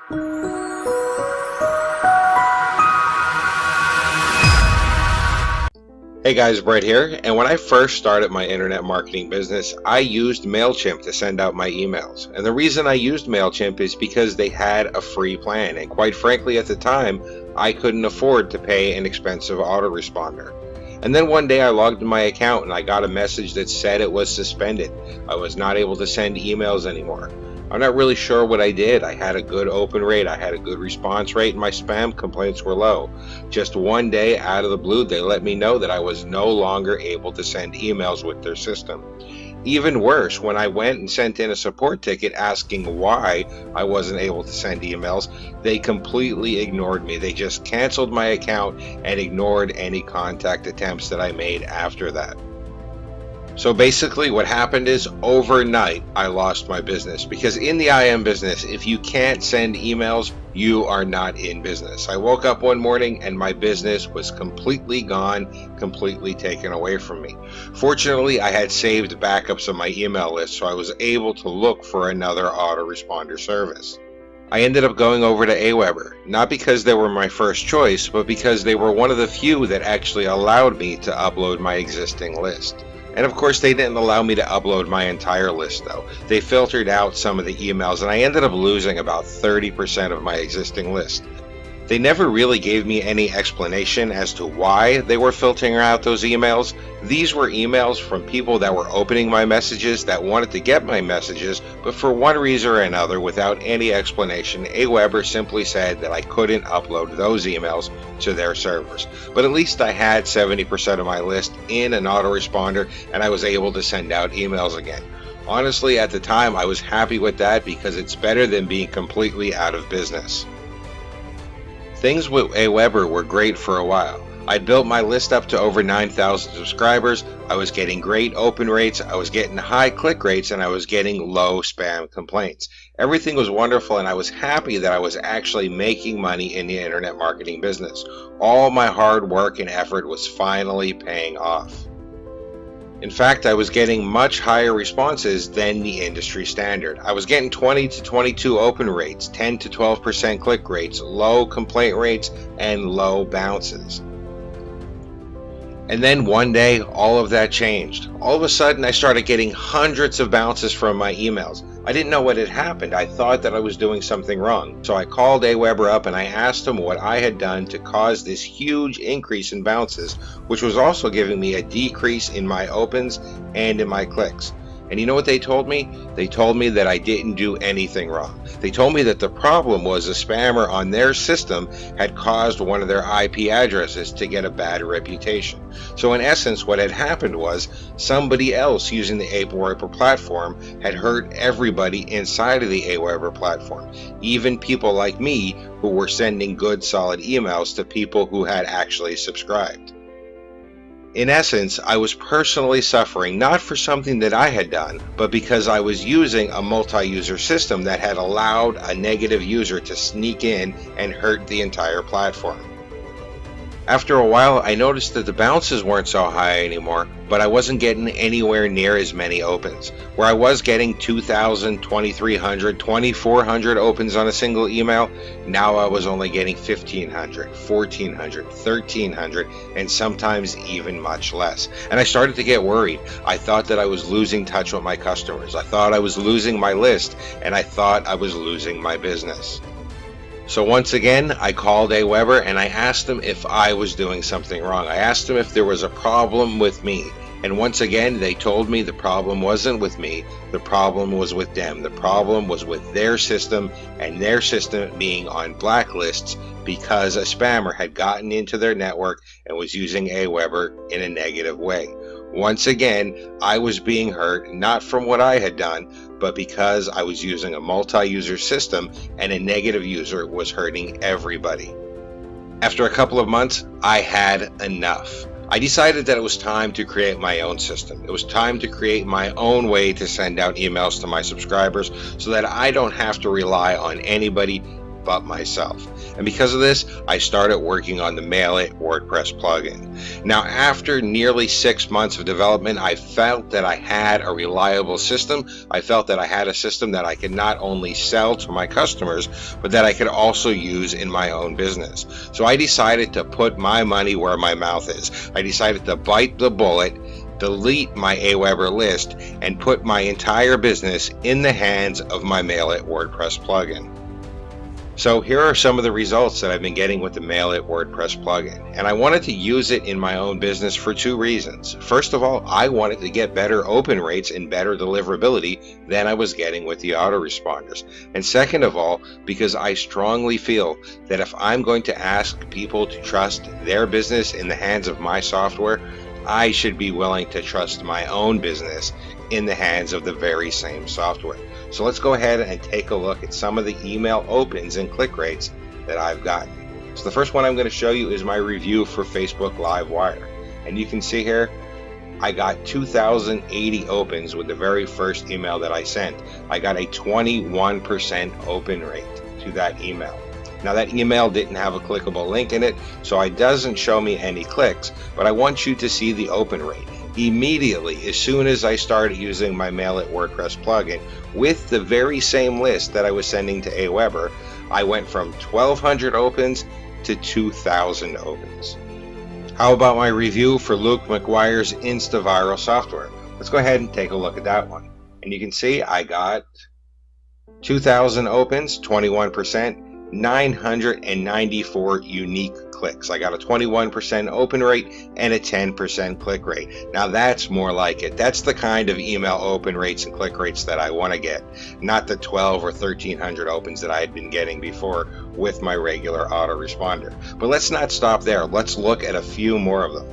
Hey guys, Brett here, and when I first started my internet marketing business, I used MailChimp to send out my emails. And the reason I used MailChimp is because they had a free plan, and quite frankly at the time, I couldn't afford to pay an expensive autoresponder. And then one day I logged in my account and I got a message that said it was suspended. I was not able to send emails anymore. I'm not really sure what I did. I had a good open rate, I had a good response rate, and my spam complaints were low. Just one day out of the blue, they let me know that I was no longer able to send emails with their system. Even worse, when I went and sent in a support ticket asking why I wasn't able to send emails, they completely ignored me. They just canceled my account and ignored any contact attempts that I made after that. So basically what happened is overnight I lost my business, because in the IM business, if you can't send emails, you are not in business. I woke up one morning and my business was completely gone, completely taken away from me. Fortunately, I had saved backups of my email list, so I was able to look for another autoresponder service. I ended up going over to Aweber, not because they were my first choice, but because they were one of the few that actually allowed me to upload my existing list. And of course, they didn't allow me to upload my entire list though. They filtered out some of the emails and I ended up losing about 30% of my existing list. They never really gave me any explanation as to why they were filtering out those emails. These were emails from people that were opening my messages, that wanted to get my messages, but for one reason or another, without any explanation, Aweber simply said that I couldn't upload those emails to their servers. But at least I had 70% of my list in an autoresponder and I was able to send out emails again. Honestly, at the time, I was happy with that because it's better than being completely out of business. Things with Aweber were great for a while. I built my list up to over 9,000 subscribers, I was getting great open rates, I was getting high click rates, and I was getting low spam complaints. Everything was wonderful and I was happy that I was actually making money in the internet marketing business. All my hard work and effort was finally paying off. In fact, I was getting much higher responses than the industry standard. I was getting 20 to 22 open rates, 10 to 12% click rates, low complaint rates, and low bounces. And then one day, all of that changed. All of a sudden, I started getting hundreds of bounces from my emails. I didn't know what had happened. I thought that I was doing something wrong. So I called Aweber up and I asked him what I had done to cause this huge increase in bounces, which was also giving me a decrease in my opens and in my clicks. And you know what they told me? They told me that I didn't do anything wrong. They told me that the problem was a spammer on their system had caused one of their IP addresses to get a bad reputation. So in essence, what had happened was somebody else using the Aweber platform had hurt everybody inside of the Aweber platform, even people like me who were sending good solid emails to people who had actually subscribed. In essence, I was personally suffering not for something that I had done, but because I was using a multi-user system that had allowed a negative user to sneak in and hurt the entire platform. After a while, I noticed that the bounces weren't so high anymore, but I wasn't getting anywhere near as many opens. Where I was getting 2,000, 2,300, 2,400 opens on a single email, now I was only getting 1,500, 1,400, 1,300, and sometimes even much less. And I started to get worried. I thought that I was losing touch with my customers. I thought I was losing my list, and I thought I was losing my business. So once again, I called Aweber and I asked them if I was doing something wrong. I asked them if there was a problem with me. And once again, they told me the problem wasn't with me, the problem was with them. The problem was with their system, and their system being on blacklists because a spammer had gotten into their network and was using Aweber in a negative way. Once again, I was being hurt, not from what I had done, but because I was using a multi-user system and a negative user was hurting everybody. After a couple of months, I had enough. I decided that it was time to create my own system. It was time to create my own way to send out emails to my subscribers so that I don't have to rely on anybody but myself. And because of this, I started working on the Mail It WordPress plugin. Now, after nearly 6 months of development, I felt that I had a reliable system. I felt that I had a system that I could not only sell to my customers, but that I could also use in my own business. So I decided to put my money where my mouth is. I decided to bite the bullet, delete my Aweber list, and put my entire business in the hands of my Mail It WordPress plugin. So here are some of the results that I've been getting with the Mail It WordPress plugin, and I wanted to use it in my own business for 2 reasons. First of all, I wanted to get better open rates and better deliverability than I was getting with the autoresponders. And second of all, because I strongly feel that if I'm going to ask people to trust their business in the hands of my software, I should be willing to trust my own business in the hands of the very same software. So let's go ahead and take a look at some of the email opens and click rates that I've gotten. So the first one I'm going to show you is my review for Facebook Livewire. And you can see here, I got 2,080 opens with the very first email that I sent. I got a 21% open rate to that email. Now that email didn't have a clickable link in it, so it doesn't show me any clicks, but I want you to see the open rate. Immediately, as soon as I started using my Mail It WordPress plugin with the very same list that I was sending to Aweber, I went from 1,200 opens to 2,000 opens. How about my review for Luke McGuire's InstaViral software? Let's go ahead and take a look at that one. And you can see I got 2,000 opens, 21%, 994 unique clicks. I got a 21% open rate and a 10% click rate. Now that's more like it. That's the kind of email open rates and click rates that I want to get, not the 12 or 1,300 opens that I had been getting before with my regular autoresponder. But let's not stop there. Let's look at a few more of them.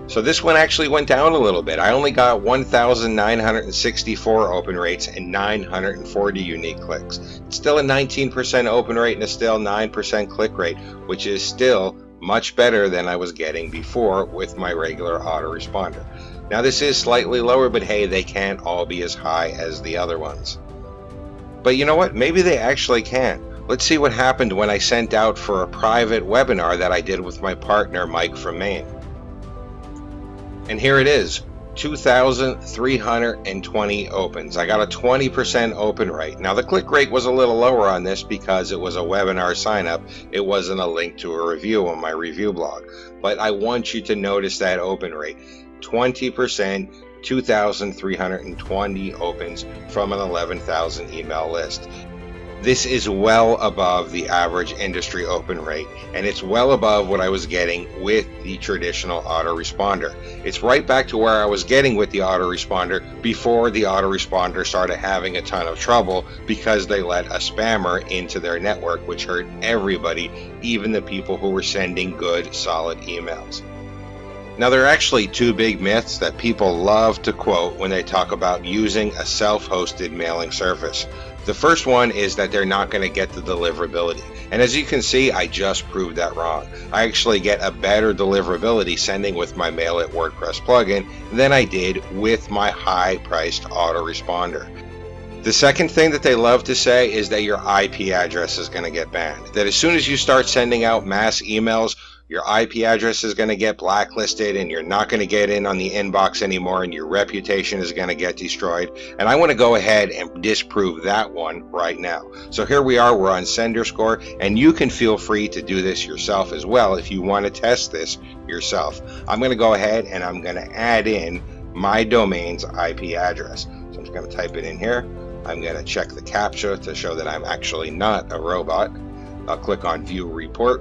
So this one actually went down a little bit. I only got 1,964 open rates and 940 unique clicks. It's still a 19% open rate and a still 9% click rate, which is still much better than I was getting before with my regular autoresponder. Now this is slightly lower, but hey, they can't all be as high as the other ones. But you know what? Maybe they actually can. Let's see what happened when I sent out for a private webinar that I did with my partner, Mike from Maine. And here it is, 2,320 opens. I got a 20% open rate. Now the click rate was a little lower on this because it was a webinar sign up. It wasn't a link to a review on my review blog. But I want you to notice that open rate, 20%, 2,320 opens from an 11,000 email list. This is well above the average industry open rate, and it's well above what I was getting with the traditional autoresponder. It's right back to where I was getting with the autoresponder before the autoresponder started having a ton of trouble because they let a spammer into their network, which hurt everybody, even the people who were sending good, solid emails. Now, there are actually 2 big myths that people love to quote when they talk about using a self-hosted mailing service. The first one is that they're not going to get the deliverability. And as you can see, I just proved that wrong. I actually get a better deliverability sending with my Mail It WordPress plugin than I did with my high-priced autoresponder. The second thing that they love to say is that your IP address is going to get banned. That as soon as you start sending out mass emails, your IP address is going to get blacklisted and you're not going to get in on the inbox anymore and your reputation is going to get destroyed. And I want to go ahead and disprove that one right now. So here we are, we're on SenderScore, and you can feel free to do this yourself as well if you want to test this yourself. I'm going to go ahead and I'm going to add in my domain's IP address. So I'm just going to type it in here. I'm going to check the CAPTCHA to show that I'm actually not a robot. I'll click on View Report.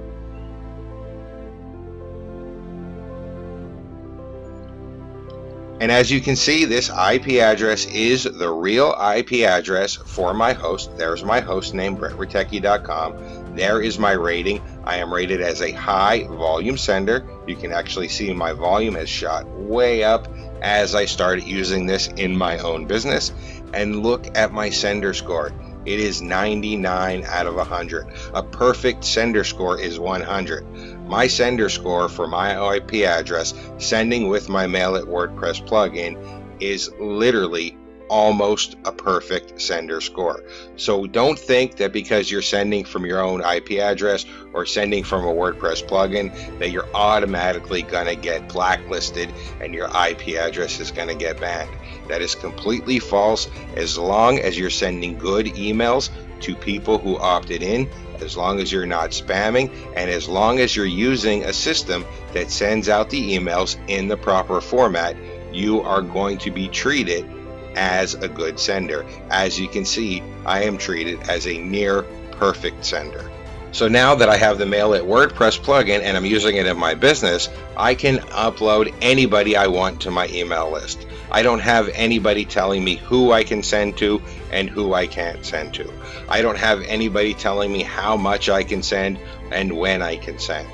And as you can see, this IP address is the real IP address for my host. There's my host name, BrettRatecki.com. There is my rating. I am rated as a high volume sender. You can actually see my volume has shot way up as I started using this in my own business. And look at my sender score. It is 99 out of 100. A perfect sender score is 100. My sender score for my IP address, sending with my Mail It WordPress plugin, is literally almost a perfect sender score. So don't think that because you're sending from your own IP address or sending from a WordPress plugin that you're automatically going to get blacklisted and your IP address is going to get banned. That is completely false. As long as you're sending good emails to people who opted in, as long as you're not spamming, and as long as you're using a system that sends out the emails in the proper format, you are going to be treated as a good sender. As you can see, I am treated as a near perfect sender. So now that I have the Mail It WordPress plugin and I'm using it in my business, I can upload anybody I want to my email list. I don't have anybody telling me who I can send to and who I can't send to. I don't have anybody telling me how much I can send and when I can send.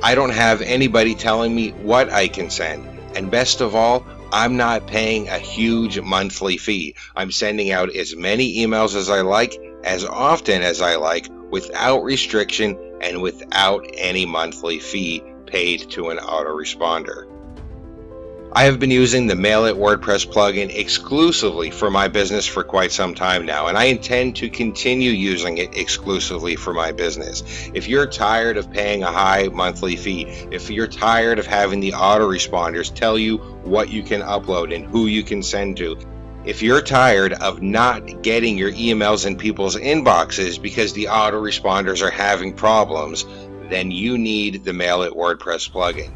I don't have anybody telling me what I can send. And best of all, I'm not paying a huge monthly fee. I'm sending out as many emails as I like, as often as I like, without restriction and without any monthly fee paid to an autoresponder. I have been using the Mail It WordPress plugin exclusively for my business for quite some time now, and I intend to continue using it exclusively for my business. If you're tired of paying a high monthly fee, if you're tired of having the autoresponders tell you what you can upload and who you can send to, if you're tired of not getting your emails in people's inboxes because the autoresponders are having problems, then you need the Mail It WordPress plugin.